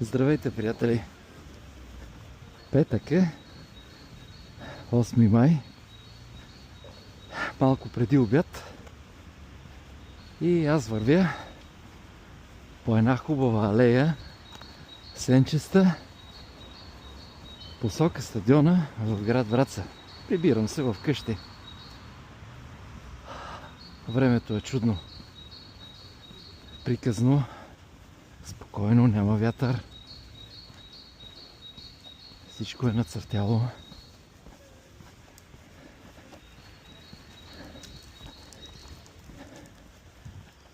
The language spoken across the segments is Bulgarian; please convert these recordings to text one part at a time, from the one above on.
Здравейте, приятели! Петък е, 8 май, малко преди обяд и аз вървя по една хубава алея, сенчеста, посока стадиона в град Враца. Прибирам се в къщи. Времето е чудно, приказно, спокойно, няма вятър. Всичко е нацъфтяло.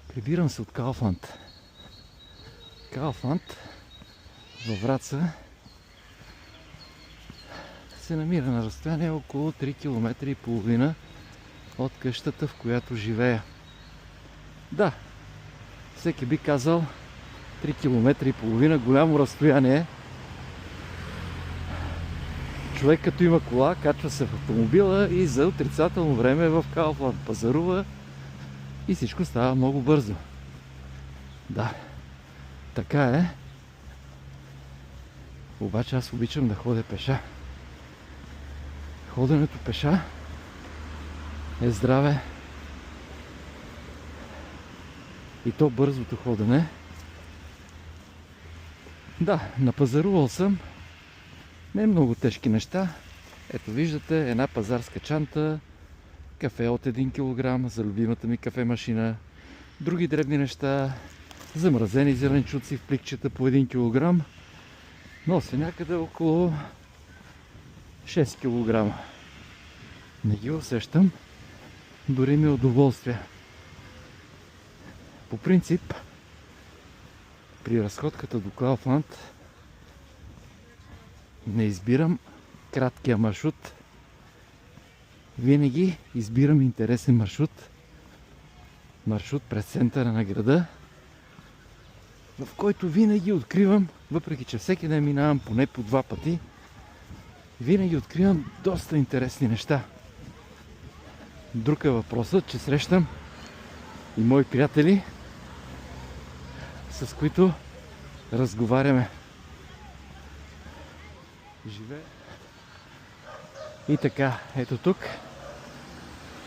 Прибирам се от Кауфланд. Кауфланд във Враца се намира на разстояние около 3 км и половина от къщата, в която живея. Да, всеки би казал 3 км и половина, голямо разстояние. Човек като има кола, качва се в автомобила и за отрицателно време в Кауфланд пазарува и всичко става много бързо. Да, така е. Обаче аз обичам да ходя пеша. Ходенето пеша е здраве. И то бързото ходене. Да, напазарувал съм не много тежки неща. Ето виждате, една пазарска чанта, кафе от 1 кг за любимата ми кафемашина, други дребни неща, замразени зеленчуци в пликчета по 1 кг. Нося някъде около 6 кг. Не ги усещам, дори ми е удоволствие. По принцип, при разходката до Кауфланд не избирам краткия маршрут. Винаги избирам интересен маршрут. Маршрут през центъра на града, в който винаги откривам, въпреки че всеки ден минавам поне по 2 пъти, винаги откривам доста интересни неща. Друг е въпросът, че срещам и мои приятели, с които разговаряме. Живее. И така, ето тук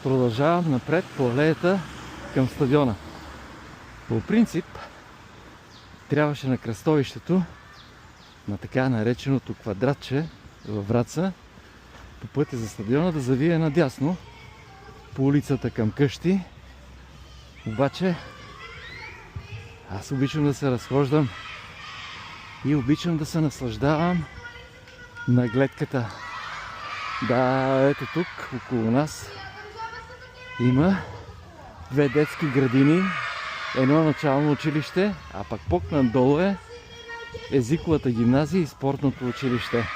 продължавам напред по алеята към стадиона. По принцип, трябваше на кръстовището, на така нареченото квадратче във Враца, по пътя за стадиона да завие надясно по улицата към къщи. Обаче аз обичам да се разхождам и обичам да се наслаждавам на гледката. Да, ето тук, около нас има 2 детски градини, едно начално училище, а пък по-надолу е езиковата гимназия и спортното училище.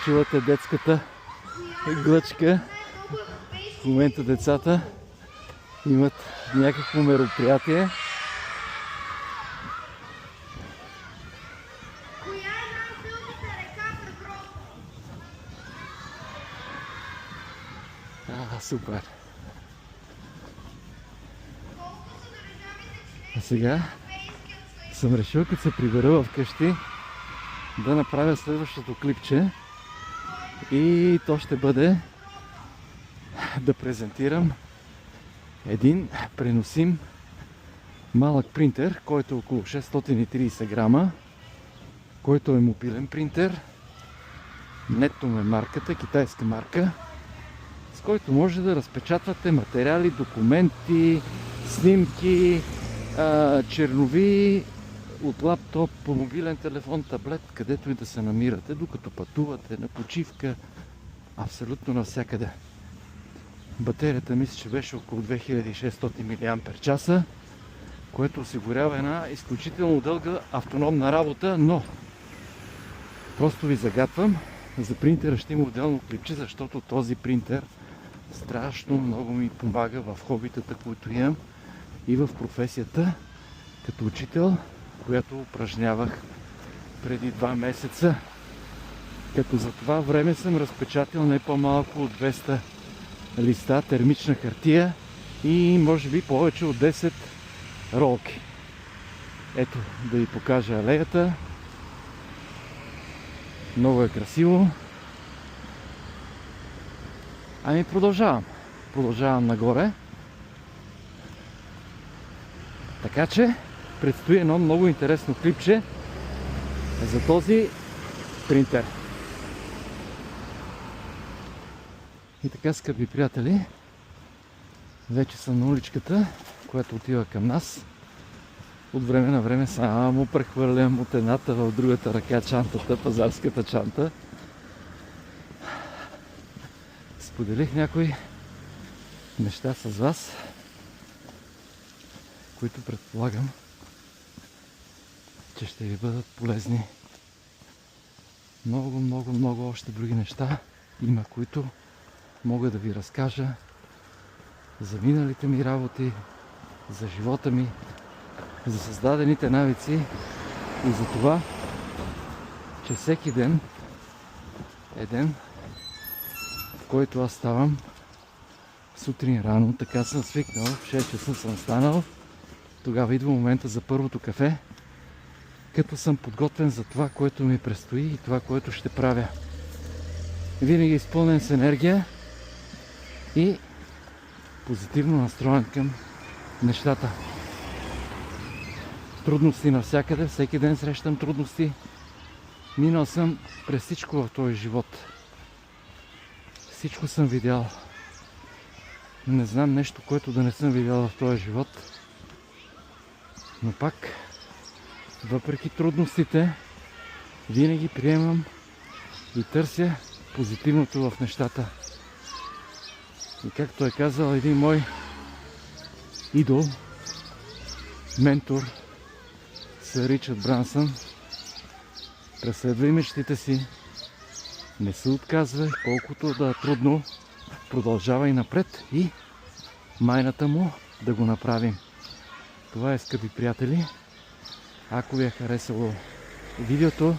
Чувате детската глъчка. В момента децата имат някакво мероприятие. Супер! А сега съм решил, като се прибера вкъщи, да направя следващото клипче и то ще бъде да презентирам един преносим малък принтер, който е около 630 грама, който е мобилен принтер. Netom е марката, китайска марка, с който може да разпечатвате материали, документи, снимки, чернови от лаптоп, по мобилен телефон, таблет, където и да се намирате, докато пътувате на почивка, абсолютно навсякъде. Батерията мисля, че беше около 2600 мАч, което осигурява една изключително дълга автономна работа, но просто ви загатвам, за принтера ще има отделно клипче, защото този принтер страшно много ми помага в хобитата, които имам и в професията като учител, която упражнявах преди 2 месеца. Като за това време съм разпечатал не по-малко от 200 листа термична хартия и може би повече от 10 ролки. Ето, да ви покажа алеята. Много е красиво. Ами продължавам. Продължавам нагоре. Така че предстои едно много интересно клипче за този принтер. И така, скъпи приятели, вече съм на уличката, която отива към нас. От време на време само прехвърлям от едната в другата ръка чантата, пазарската чанта. Споделих някои неща с вас, които предполагам, че ще ви бъдат полезни. Много още други неща има, които мога да ви разкажа за миналите ми работи, за живота ми, за създадените навици и за това, че всеки ден е ден, в който аз ставам сутрин рано, така съм свикнал, в 6 часа съм станал, тогава идва момента за първото кафе, като съм подготвен за това, което ми предстои и това, което ще правя. Винаги изпълнен с енергия и позитивно настроен към нещата. Трудности навсякъде, всеки ден срещам трудности. Минал съм през всичко в този живот. Всичко съм видял. Не знам нещо, което да не съм видял в този живот. Но пак, въпреки трудностите, винаги приемам и търся позитивното в нещата. И както е казал един мой идол, ментор, сър Ричард Брансън, преследвай мечтите си, не се отказвай, колкото да е трудно, продължавай напред и майната му да го направим. Това е, скъпи приятели. Ако ви е харесало видеото,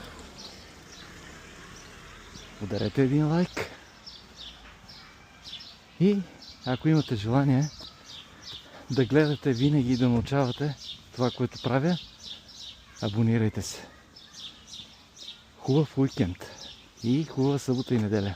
ударете един лайк. И ако имате желание да гледате винаги и да научавате това, което правя, абонирайте се. Хубав уикенд и хубава събота и неделя.